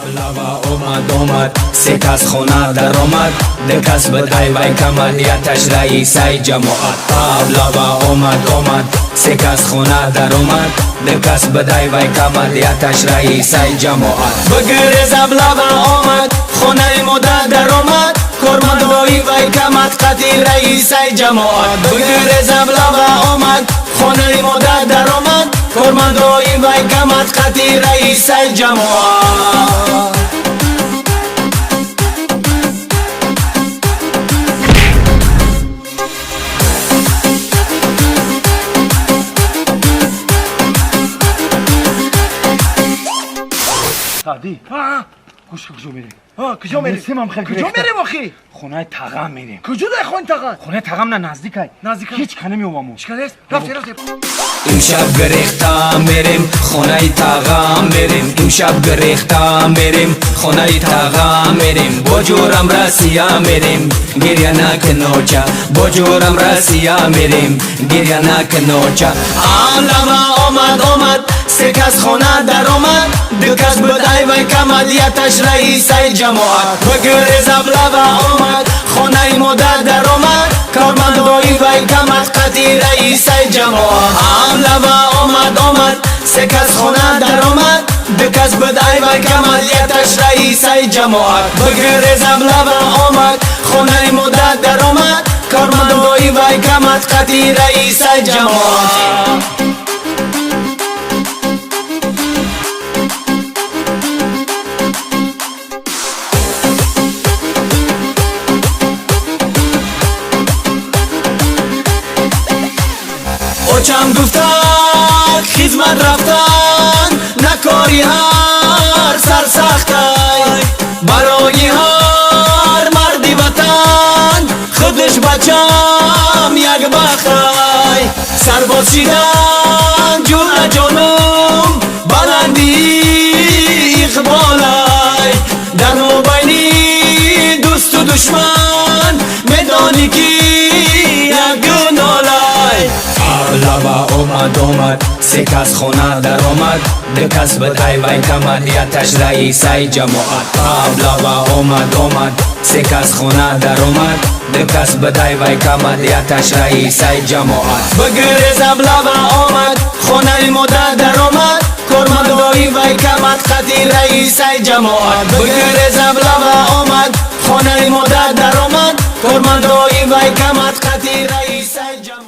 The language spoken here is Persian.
لوا اومد سه کس خونه در آمد ده کس بد ای وی کمالیتش رئیسای جماعت لوا اومد سه کس خونه در آمد ده کس بد ای وی کمالیتش رئیسای جماعت بگریزم لوا آمد خونه مدت در آمد کرمدوی وی کمت قطی رئیسای جماعت بگریزم لوا آمد خونه مدت در آمد کرمدوی وی کمت قطی رئیسای جماعت سعدی کجا میریم؟ کجا میریم؟ کجا میریم آخی؟ خونه تغم میریم. کجا در خونه تغم؟ خونه تغم نه نزدیکه. هیچ کنه میومم. چیکار است؟ رفتی. امشب گریخته میریم خونه تغم میریم امشب گریخته میریم خونه تغم میریم با جورم رسیه میریم گریه نکنوچه با جورم رسیه میریم گریه نکنوچه لوا آمد سه کس خونه در آمد دو کس بدای وی کمالیتش رئیسای جماعت بگریزم لوا آمد خونه مدت در آمد کارمندوی وی کمت قطی رئیسای جماعت لوا آمد سه کس خونه در آمد دو کس بدای وی کمالیتش رئیسای جماعت بگریزم لوا آمد خونه مدت در آمد کارمندوی وی کمت قطی رئیسای جماعت اوچم گفتن خدمت رفتن نکاری هر سرسختای برای هر مردی وطن خودش بچم یک بختای سرباز شیدن جون جانم بلندی اقبالای در مبینی دوست و دشمن میدانی که یک گنالای لوا اومد سه کس خونه در آمد دو کس بدای وی کمالیتش رئیسای جماعت لوا اومد سه کس خونه در آمد دو کس بدای وی کمالیتش رئیسای جماعت بگریزم لوا آمد خونه مدت در آمد کرمدوی وی کمت قطی رئیسای جماعت بگریزم لوا آمد خونه مدت در آمد کرمدوی وی کمت